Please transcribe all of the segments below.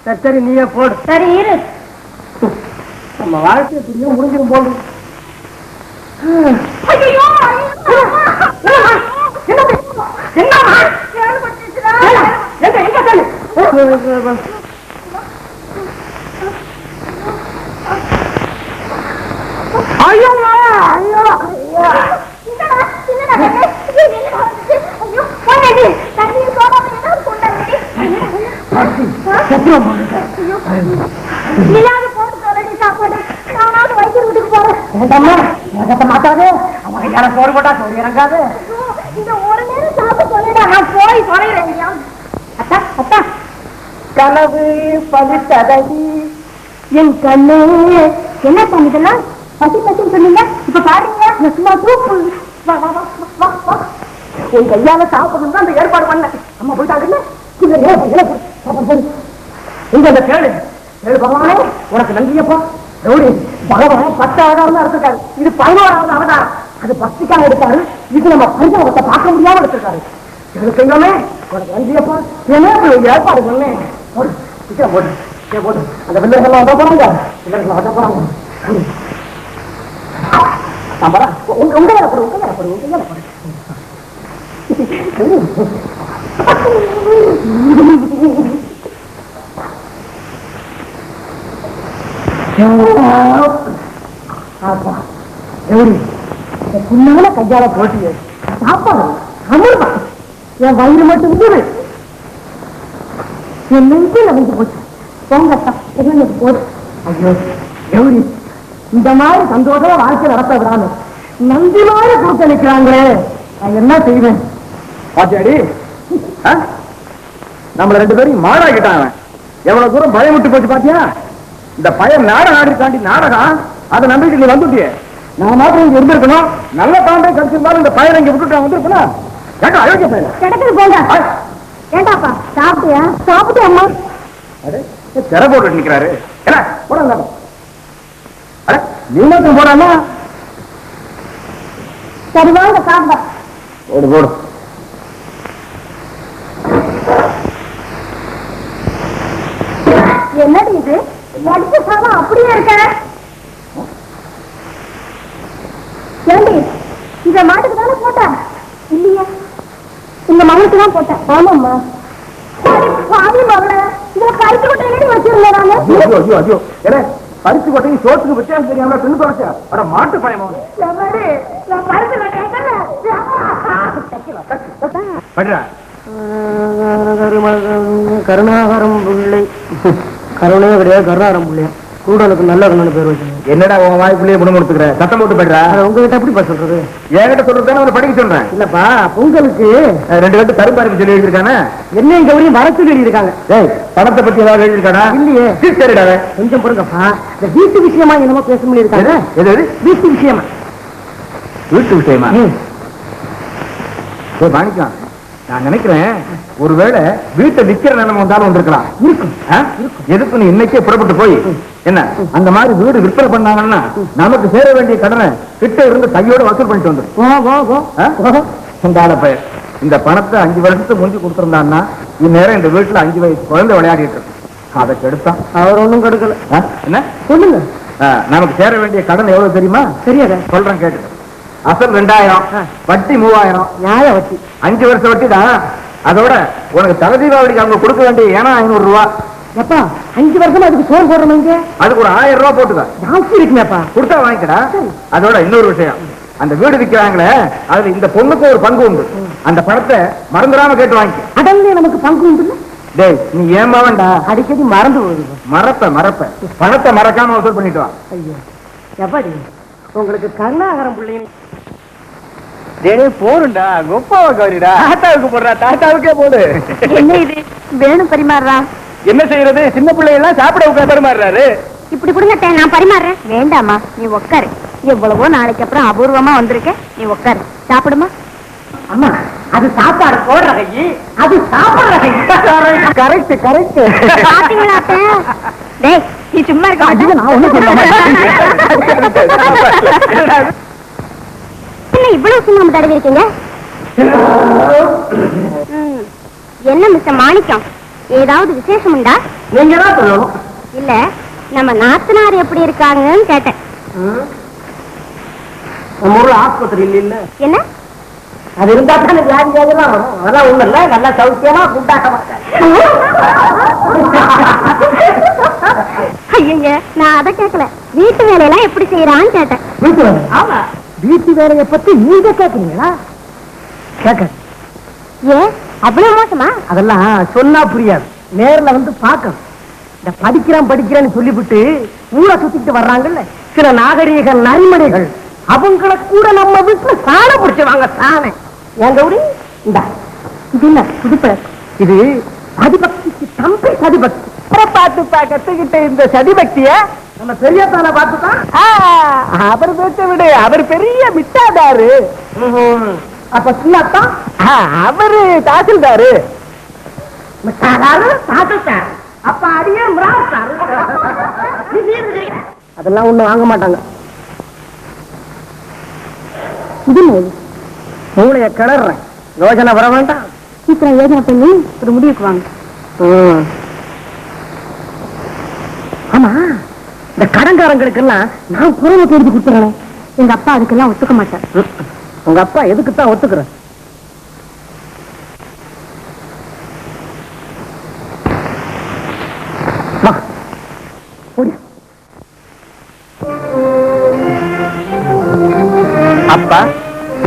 சரி சரி நீயே போடு. சரி இரு. நம்ம வாழ்க்கை எப்படியும் முடிஞ்சிடும் போடு. மாட்டாது அவங்க யாரும் சோறு போட்டா சோறு இறங்காது. இந்த ஒரு நேரம் சாப்பிட்டு சொல்லிடா, நான் போய் சொல்லிடுறேன். அத்தா அத்தா கனவு பழுத்ததடி என் கண்ணு. என்ன பண்ணிதெல்லாம் பசி பசின்னு சொன்னீங்க, இப்ப பாருங்க சும்மா தூக்கு. உன் கையால சாப்பிடணும் தான் அந்த ஏற்பாடு பண்ண. அம்மா போயிட்டாங்கல்ல, இங்க அந்த கேளு கேளு. பகவானே உனக்கு நன்றியப்பா. ரவுடி பகவான் 10 அவதாரம் தான் எடுத்திருக்காரு, இது 11வது அவதாரம். அது பக்திக்காக எடுத்தாரு, இது நம்ம பரிதாபத்தை பார்க்க முடியாம எடுத்திருக்காரு. கேளு செய்யலாமே, உனக்கு நன்றியப்பா. என்ன ஏற்பாடு பண்ணேன். போடு சீக்கிரம் போடு. போடு அந்த பிள்ளைகள்லாம் வந்த போறாங்க, பிள்ளைகள் வந்த போறாங்க. உங்க வேலை போடு, உங்க வேலை போடு, உங்க வேலை போடு. புண்ணால கையால போட்டிய சாப்பாடு அமிர்தா. என் வயிறு மட்டும் என் நெஞ்சில் அமைந்து போச்சு. போங்கத்தா போது. ஐயோ கௌரி, இந்த மாதிரி சந்தோஷமா வாழ்க்கை நடத்த விடாம நந்தி மாதிரி கூட்ட நிற்கிறாங்களே, நான் என்ன செய்வேன்? பாத்தியாடி, நம்மள 2 பேரும் மாடாக்கிட்டாங்க. எவ்வளவு தூரம் பயம் விட்டு போச்சு பாத்தியா? இந்த பயம் நாடகம் ஆடி தாண்டி நாடகம், அதை நம்பிக்கை நீ வந்துட்டியே. நான் மாத்திரம் இங்க இருந்திருக்கணும், நல்ல தாண்டே கிடைச்சிருந்தாலும் இந்த பயிரை இங்க விட்டுட்டு வந்திருக்கணும். கேட்டா அயோக்கிய பயிர் கிடக்குது போங்க. ஏண்டாப்பா சாப்பிட்டியா? சாப்பிட்டியா அம்மா? திரை போட்டு நிக்கிறாரு. போட நீ மட்டும் போடாமா? சரி வாங்க சாப்பிட. போடு போடு. என்னடி இது நடிச்ச சாதம் அப்படியே இருக்க? ஏண்டி இந்த மாட்டுக்கு தானே போட்ட? இல்லையா, இந்த மகனுக்கு தான் போட்டேன். ஆமாம்மா. இதுல பருத்தி கொட்டை என்னடி வச்சிருந்தேன் நானு? ஐயோ ஐயோ, பருத்தி கொட்டையும் சோத்துக்கு வித்தியாசம் தெரியாம தின்னு தொலைச்சா? அட மாட்டு பயமா கருணாகரம் பிள்ளை. கருணையே கிடையாது, கருணாகரம் பிள்ளையா. கூடலுக்கு நல்ல கண்ணு பேர் வச்சு. என்னடா உன் வாய்ப்புலயே குணமுடுத்துக்கிற? சத்தம் போட்டு போயிடுறா. உங்ககிட்ட எப்படி சொல்றது? என்கிட்ட சொல்றதுதானே அவனை படிக்க சொல்றேன். இல்லப்பா, பொங்கலுக்கு 2 கட்டு கரும்பாரிப்பு சொல்லி எழுதிருக்கானே. என்ன இங்க வரையும் வர சொல்லி எழுதிருக்காங்க. பணத்தை பத்தி ஏதாவது எழுதிருக்கானா? இல்லையே. சரிடா, கொஞ்சம் பொறுங்கப்பா. இந்த வீட்டு விஷயமா என்னமோ பேச முடியிருக்காங்க. எது வீட்டு விஷயமா? வீட்டு விஷயமா? வாங்கிக்கலாம். நான் நினைக்கிறேன் ஒருவேளை வீட்டை விற்கிற நிலைமை வந்தாலும் வந்திருக்கலாம். எதுக்கு நீ இன்னைக்கே புறப்பட்டு போய் என்ன அந்த மாதிரி வீடு விற்பனை பண்ணாங்கன்னா நமக்கு சேர வேண்டிய கடனை கிட்ட இருந்து கையோட வசூல் பண்ணிட்டு வந்துடும். பையன் இந்த பணத்தை 5 வருஷத்துக்கு முந்தி கொடுத்திருந்தான்னா இந்நேரம் இந்த வீட்டுல 5 வயசு குழந்தை விளையாடிட்டு இருக்கு. அதை கெடுத்தான். அவர் ஒண்ணும் கெடுக்கல. என்ன சொல்லுங்க. நமக்கு சேர வேண்டிய கடன் எவ்வளவு தெரியுமா? தெரியாத சொல்றேன் கேட்டு. அசல் 2000, வட்டி 3000. நியாய வட்டி 5 வருஷம் வட்டி தான். அதோட உனக்கு தலை தீபாவளிக்கு அவங்க கொடுக்க வேண்டிய 500 ரூபா. எப்பா 5 வருஷமா அதுக்கு சோறு போடுறவங்க அதுக்கு ஒரு 1000 ரூபா போட்டுக்க. ஜாஸ்தி இருக்குமேப்பா, கொடுத்தா வாங்கிக்கடா. அதோட இன்னொரு விஷயம், அந்த வீடு விற்கிறாங்களே அதுல இந்த பொண்ணுக்கு ஒரு பங்கு உண்டு. அந்த பணத்தை மறந்துடாம கேட்டு வாங்கிக்க. அடல்ல நமக்கு பங்கு உண்டு. டேய் நீ ஏமா வேண்டா, அடிக்கடி மறந்து போகுது. மறப்ப பணத்தை மறக்காம வசூல் பண்ணிட்டு வா. ஐயோ எப்படி உங்களுக்கு கருணாகரம் பிள்ளைங்க போடுண்டா. கொப்பாவா கவரிடா, தாத்தாவுக்கு போடுறா. தாத்தாவுக்கே போடு. என்ன இது வேணும் பரிமாறுறா? என்ன செய்யறது, சின்ன பிள்ளைகள்லாம் சாப்பிட பரிமாறுறாரு. இப்படி கொடுங்க, நான் பரிமாறுறேன். வேண்டாமா, நீ உட்காரு. எவ்வளவோ நாளைக்கு அப்புறம் அபூர்வமா வந்திருக்க, நீ உட்காரு சாப்பிடுமா. அம்மா அது சாப்பாடு போடுற கை, அது சாப்பிடுற கை. Correct correct. பாத்தீங்களா? டேய் நீ சும்மா இருக்க. நான் ஒண்ணு இவ்வளவு சும்மா தடவி இருக்கீங்க? என்ன மிஸ்டர் மாணிக்கம், ஏதாவது விசேஷம் உண்டா? நீங்க தான் சொல்லணும். இல்ல நம்ம நாத்தனார் எப்படி இருக்காங்கன்னு கேட்டேன். நம்ம ஊர்ல ஆஸ்பத்திரி இல்ல. என்ன? அது இருந்தா தானே வியாதி எல்லாம் வரும். அதெல்லாம் ஒண்ணு இல்ல, நல்லா சௌக்கியமா குண்டாக்க மாட்டாங்க. ஐயங்க, நான் அதை கேட்கல. வீட்டு வேலையெல்லாம் எப்படி செய்யறான்னு கேட்டேன். வீட்டு வேலை? ஆமா, வீட்டு வேலையை பத்தி நீங்க கேக்குறீங்களா? கேட்க ஏன் அவ்வளவு மோசமா? அதெல்லாம் சொன்னா புரியாது, நேர்ல வந்து பார்க்கணும். இந்த படிக்கிறேன்னு சொல்லிவிட்டு ஊரை சுத்திட்டு வர்றாங்கல்ல சில நாகரீக நரிமணிகள், அவங்கள கூட நம்ம வீட்டுல சாண பிடிச்சுவாங்க. சாணை எங்க ஊரு இந்த இது இல்ல புதுப்பழக்கம். இது சதிபக்திக்கு தம்பி சதிபக்தி. பார்த்துப்பா கத்துக்கிட்ட இந்த சதிபக்திய நம்ம பெரியத்தான பார்த்துதான். அவர் பேச்ச விடு, அவர் பெரிய மிட்டாதாரு. அப்ப சின்னத்தான் அவரு தாசில்தாரு. மிட்டாதாரு தாசில்தார், அப்ப அடியே மிராஸ்தாரு. அதெல்லாம் ஒண்ணு வாங்க மாட்டாங்க. மூளைய கிளறேன், யோஜனை வர வேண்டாம். சீக்கிரம் யோஜனை பண்ணி ஒரு முடிவுக்கு வாங்க. ஆமா, இந்த கடன்காரங்களுக்கு எல்லாம் நான் குறைவை தெரிஞ்சு கொடுத்துறேன். எங்க அப்பா அதுக்கெல்லாம் ஒத்துக்க மாட்டார். உங்க அப்பா எதுக்குத்தான் ஒத்துக்கிறேன்? அப்பா,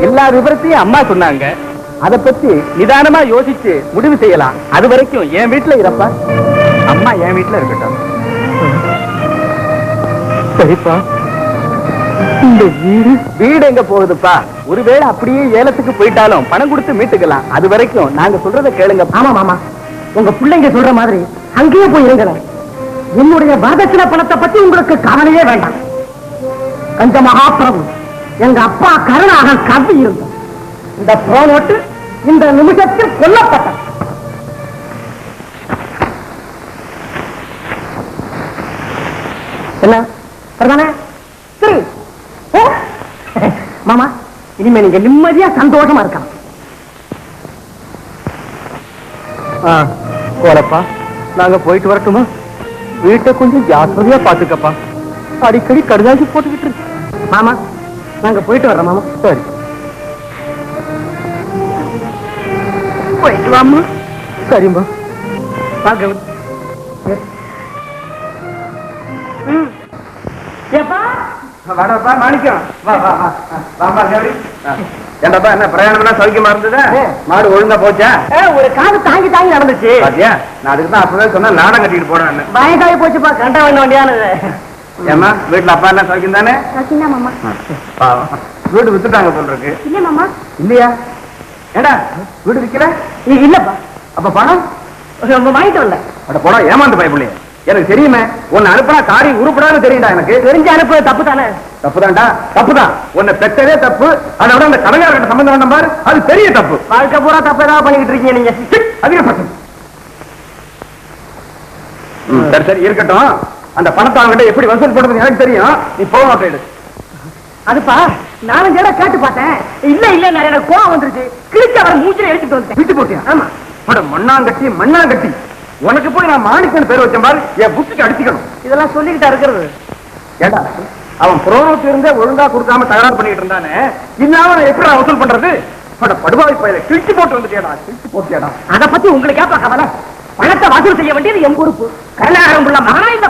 எல்லா விவரத்தையும் அம்மா சொன்னாங்க. அதை பத்தி நிதானமா யோசிச்சு முடிவு செய்யலாம். அது வரைக்கும் என் வீட்டுல இருப்பா. அம்மா என் வீட்டுல இருக்கட்டும். சரிப்பா. இந்த வீடு எங்க போகுதுப்பா? ஒருவேளை அப்படியே ஏலத்துக்கு போயிட்டாலும் பணம் கொடுத்து மீட்டுக்கலாம். அது வரைக்கும் நாங்க சொல்றதை கேளுங்க. ஆமா மாமா, உங்க பிள்ளைங்க சொல்ற மாதிரி அங்கேயே போய் இருங்க. என்னுடைய வரதட்சணை பணத்தை பத்தி உங்களுக்கு கவலையே வேண்டாம். கஞ்ச மகாபிரபு எங்க அப்பா கருணாக கவி இருந்தார். இந்த புறநோட்டு இந்த நிமிஷத்தில் கொல்லப்பட்டார். என்ன பிரதானே? சரி மாமா, இனிமே நீங்க நிம்மதியா சந்தோஷமா இருக்கலாம். கோலப்பா, நாங்க போயிட்டு வரட்டுமா? வீட்டை கொஞ்சம் ஜாக்கிரதையா பாத்துக்கப்பா. அடிக்கடி கடுதாசி போட்டுக்கிட்டு இருக்கு. மாமா, நாங்க போயிட்டு வர்றோம் மாமா. சரி, போயிட்டு வாமா. சரிம்மா. பார்க்க வாடப்பா மாணிக்கம். என்னப்பா, என்ன பிரயாணம் சௌக்கியமா இருந்ததா? மாடு ஒழுங்கா போச்சா? ஒரு காது தாங்கி தாங்கி நடந்துச்சு. பாத்தியா, நான் அதுக்கு தான் அப்பவே சொன்ன நாடம் கட்டிட்டு போறேன். பயக்காய் போச்சுப்பா, கண்ட வேண்ட வேண்டியானது. ஏமா, வீட்டுல அப்பா என்ன சௌக்கியம் தானே? மாமா. வீடு வித்துட்டாங்க போல இருக்கு. இல்ல மாமா. இல்லையா? ஏடா வீடு விக்கல? இல்லப்பா. அப்ப பணம் வாங்கிட்டு வரல. அட போடா, ஏமாந்து பயப்பிள்ளைய. எனக்கு தெரியுமே, உன்னை அனுப்புனா காரியம் உருப்படான்னு தெரியும்டா. எனக்கு தெரிஞ்சு அனுப்புறது தப்பு தானே? தப்புதான்டா, தப்புதான். உன்னை பெற்றதே தப்பு. அதை விட அந்த கடங்காரர்கிட்ட சம்பந்தம் வேண்டாம் பாரு, அது பெரிய தப்பு. வாழ்க்கை பூரா தப்பு ஏதாவது பண்ணிக்கிட்டு இருக்கீங்க நீங்க. அதிகப்பட்டு. சரி சரி இருக்கட்டும். அந்த பணத்தை அவங்ககிட்ட எப்படி வசூல் பண்றது எனக்கு தெரியும். நீ போக மாட்டேடு. அதுப்பா, நானும் ஜட கேட்டு பார்த்தேன். இல்ல இல்ல, எனக்கு கோவம் வந்துருச்சு. கிழிச்சு அவர் மூச்சில எடுத்துட்டு வந்துட்டேன். விட்டு போட்டியா? ஆமா. மண்ணாங்கட்டி மண்ணாங்கட்டி. உனக்கு போய் நான் மாணிக்கன் பேர் வச்ச மாதிரி என் புத்திக்கு அடிச்சுக்கணும். இதெல்லாம் சொல்லிக்கிட்டா இருக்கிறது. ஏண்டா, அவன் புரோனோக்கு இருந்தே ஒழுங்கா கொடுக்காம தகராறு பண்ணிட்டு இருந்தானே, இல்லாம நான் எப்படி வசூல் பண்றது? படுபாவி பயில கிழிச்சு போட்டு வந்துட்டியாடா, கிழிச்சு போட்டியாடா. அதை பத்தி உங்களுக்கு ஏப்பா கவலை? பணத்தை வசூல் செய்ய வேண்டியது என் பொறுப்பு. கருணாகரம் உள்ள மகனா இந்த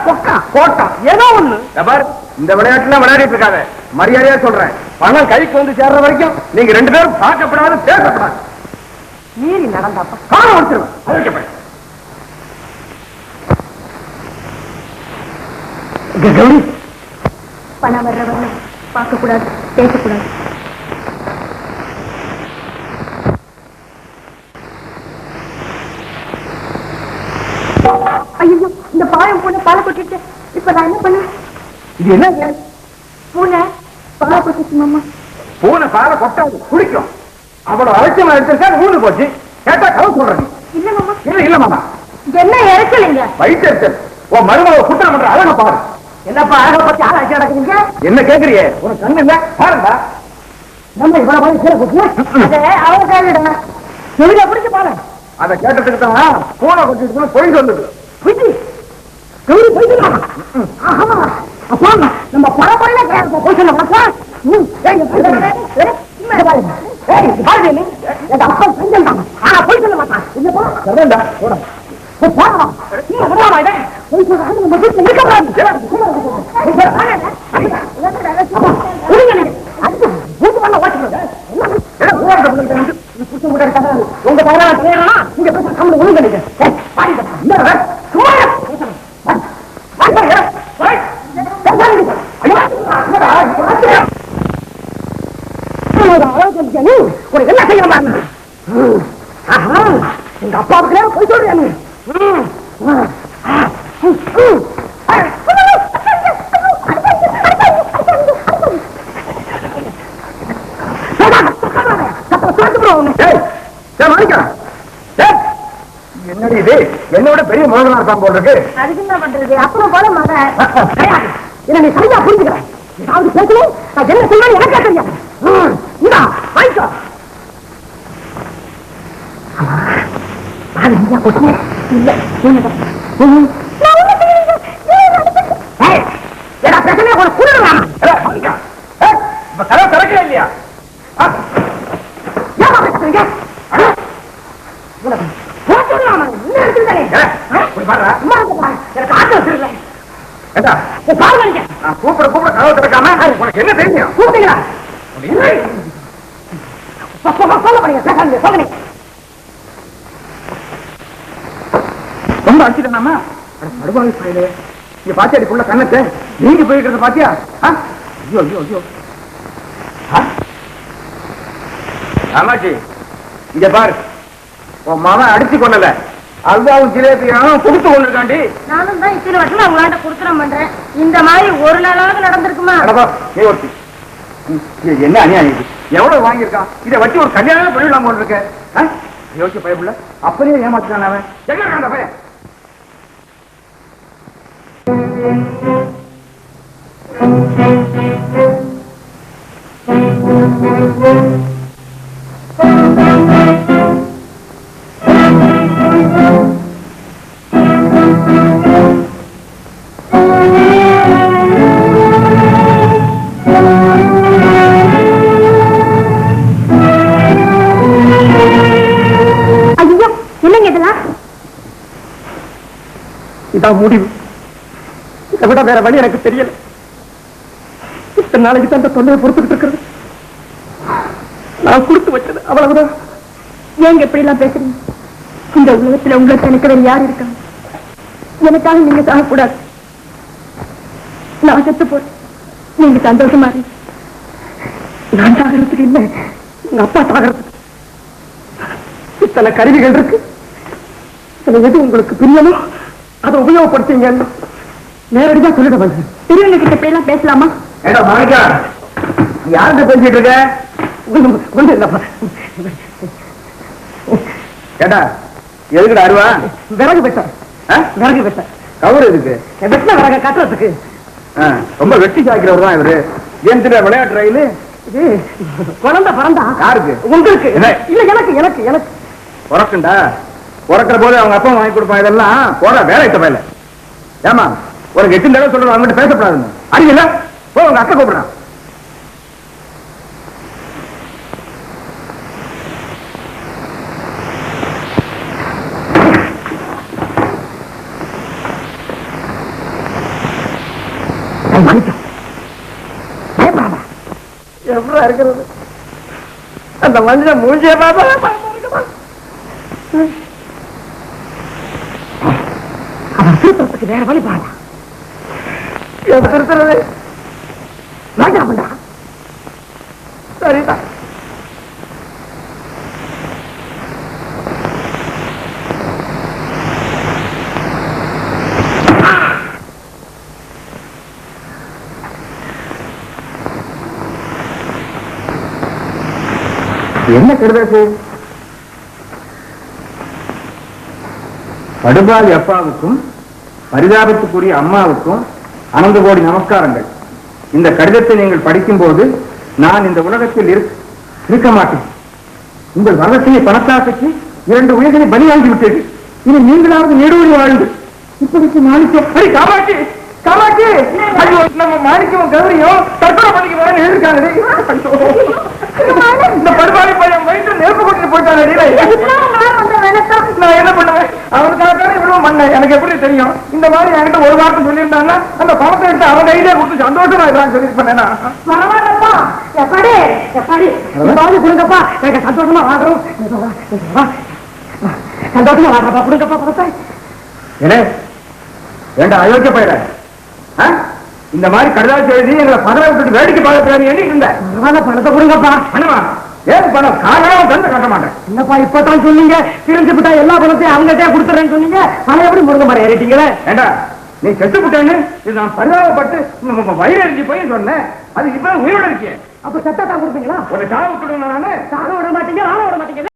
கோட்டம் ஏதோ ஒண்ணு. இந்த விளையாட்டுல விளையாடிட்டு இருக்காத. மரியாதையா சொல்றேன், பணம் கைக்கு வந்து சேர்ற வரைக்கும் நீங்க ரெண்டு பேரும் பார்க்கப்படாது, பேசப்படாது. மீறி நடந்தாப்பா காலம் முடிச்சிருவேன். கௌரி, பணம் வர்ற வரணும், பார்க்க கூடாது, பேசக்கூடாது. ஐயோ, இந்த பாயம் பூனை பாலை கொட்டிட்டு இப்ப நான் என்ன பண்ண? இது என்ன பூனை பாலை கொட்டிச்சு மாமா. பூனை பாலை கொட்டாது, குடிக்கும். அவ்வளவு அலட்சியமா எடுத்திருக்கா, ஊரு போச்சு. கேட்டா கவு சொல்றேன். இல்ல மாமா. இல்ல இல்ல மாமா, என்ன இறக்கலைங்க? வயிற்று உன் மருமக குற்றம் பண்ற அழக பாரு. என்னப்பா அழகை பத்தி ஆராய்ச்சி நடக்குறீங்க? என்ன கேக்குறியே? உனக்கு கண்ணு இல்ல பாருங்க. நம்ம இவ்வளவு கீழே போட்டு அவங்க கேளுடா. எளிதா பிடிச்சு பாரு. அதை கேட்டதுக்கு தான் பூனை கொட்டிட்டு போய் சொல்லுது. அப்பா நம்ம பரம்பரையில போய் சொல்ல மாட்டோம். போய் சொல்ல மாட்டான். உங்க என்ன செய்யணும்? எங்க அப்பாவுக்கு போய் சொல்றேன். என்னடி இது? என்னோட பெரிய மோகனா இருக்கான் போல் இருக்கு. அதுக்கு என்ன பண்றது? அப்புறம் போல மகன் என்ன நீ சரியா புரிஞ்சுக்கிறேன். ஏதாவது பேசணும், நான் என்ன செய்வேன்னு எனக்கே தெரியாது. இந்தா வாங்கிக்கோ. இல்ல பிரச்சனை கூட புரியலாம். கதை திறக்கல இல்லையா? கூப்பிட கூப்பிட கதவை திறக்காம உனக்கு என்ன தெரியும்? கூப்பிட்டீங்களா? ரொம்ப அடிச்சுட்டாமா அடுவாங்க பயிலே. இங்க பாத்தியாடிக்குள்ள கண்ணத்தை நீங்க போயிருக்கிறத பாத்தியா? ஐயோ ஐயோ ஐயோ. ஆமாச்சி இங்க பாரு, உன் மாமன் அடிச்சு கொள்ளல, அல்வாவும் ஜிலேபியும் கொடுத்து கொண்டிருக்காண்டி. நானும் தான் இத்தனை வருஷம் உங்களாண்ட கொடுத்துறேன் பண்றேன். இந்த மாதிரி ஒரு நாளாவது நடந்திருக்குமா? என்ன அநியாயம்? எவ்வளவு வாங்கியிருக்கான்? இதை வச்சு ஒரு கல்யாணம் பண்ணிடலாம் போல இருக்க. யோசிச்சு பயப்புல அப்படியே ஏமாத்துக்கான அவன். எங்க அந்த பையன்? இதான் முடிவு. இதை விட வேற வழி எனக்கு தெரியல. இத்தனை நாளைக்கு தான் அந்த தொல்லையை பொறுத்துக்கிட்டு இருக்கிறது. நான் கொடுத்து வச்சது அவ்வளவுதான். ஏங்க எப்படி எல்லாம் பேசுறீங்க? இந்த உலகத்துல உங்களுக்கு எனக்கு வேற யார் இருக்காங்க? எனக்காக நீங்க சாகக்கூடாது. நான் செத்து போறேன், நீங்க சந்தோஷமா இருங்க. நான் சாகிறதுக்கு இல்லை, எங்க அப்பா சாகிறதுக்கு. இத்தனை கருவிகள் இருக்கு. எது உங்களுக்கு பிரியமோ அதை உபயோகப்படுத்தீங்க. நேரடியா சொல்லிட வந்து பெரியவங்க கிட்ட இப்படி எல்லாம் பேசலாமா? யார்கிட்ட பேசிட்டு இருக்க? கேட்டா எதுக்குடா அருவா? விறகு வெட்ட. விறகு வெட்ட கவர் எதுக்கு? வெட்டின விறக கட்டுறதுக்கு. ரொம்ப வெட்டி சாய்க்கிறவர் தான் இவரு. ஏன் விளையாட்டு ரயிலு இது குழந்தை பிறந்தா யாருக்கு? உங்களுக்கு இல்ல, எனக்கு எனக்கு எனக்கு உறக்குண்டா. உறக்கிற போது அவங்க அப்பா வாங்கி கொடுப்பான். இதெல்லாம் போற வேலை பயில. ஏமா ஒரு 8 தடவை சொல்றது அவங்ககிட்ட பேசப்படாதுன்னு அறியல. போ உங்க அக்கா கூப்பிடுறான். எவ்வளவு இருக்கிறது அந்த மனுஷன் மூஞ்சிய பார்த்தா அவன் திருத்தத்துக்கு வேற வழி பாடா. திருத்துறது வேண்டாம் பண்ணா. சரிதான். என்ன கெடுதற்கு? படுபாவி அப்பாவுக்கும் பரிதாபத்துக்குரிய அம்மாவுக்கும் அனந்த கோடி நமஸ்காரங்கள். இந்த கடிதத்தை நீங்கள் படிக்கும் போது நான் இந்த உலகத்தில் இருக்க மாட்டேன். உங்கள் வரத்தையை பணத்தாசைக்கு 2 உயிர்களை பலி வாங்கி விட்டது. இனி நீங்களாவது நெடுவழி வாழ்ந்து இப்படிக்கு மாணிக்கம் அடி காமாட்சி காமாட்சி ஐயோ நம்ம மாணிக்கம் கௌரியும் தற்கொலை பண்ணிக்க வரேன்னு எழுதிருக்காங்க. இந்த படுபாவி பையன் வயிற்று நெருப்பு கொண்டு போயிட்டாங்க. நான் என்ன பண்ணுவேன்? அவனுக்காக இவ்வளவு பண்ணேன். எனக்கு எப்படி தெரியும்? இந்த மாதிரி என்கிட்ட ஒரு வார்த்தை சொல்லியிருந்தாங்கன்னா அந்த பணத்தை எடுத்து அவன் கையிலே கொடுத்து சந்தோஷமா இருக்கான்னு சொல்லியிருப்பேன். பரவாயில்லப்பா எப்பாடி எப்பாடி கொடுங்கப்பா எனக்கு சந்தோஷமா வாடுறோம் சந்தோஷமா வாடுறப்பா கொடுங்கப்பா பணத்தை. என்ன வேண்டாம் அயோக்கிய பயிர இந்த மாதிரி கடிதாசி எழுதி எங்களை பதவி விட்டுட்டு வேடிக்கை பார்க்க எண்ணிட்டு இருந்தேன். பணத்தை கொடுங்கப்பா. பண்ணுவா ஏன் பணம் காரணம் தந்து கட்ட மாட்டேன். என்னப்பா இப்பதான் சொன்னீங்க பிரிஞ்சு விட்டா எல்லா பணத்தையும் அவங்ககிட்டே கொடுத்துறேன்னு சொன்னீங்க. அதை எப்படி முருங்க மாதிரி ஏறிட்டீங்களே? ஏண்டா நீ செத்து விட்டேன்னு இது நான் பரிதாபப்பட்டு வயிறு எரிஞ்சு போய் சொன்னேன். அது இப்ப உயிரோட இருக்கேன். அப்ப செத்தான் கொடுப்பீங்களா? ஒரு சாக விட்டுடுங்க. நானு சாக விட மாட்டீங்க ஆள விட மாட்டீங்க.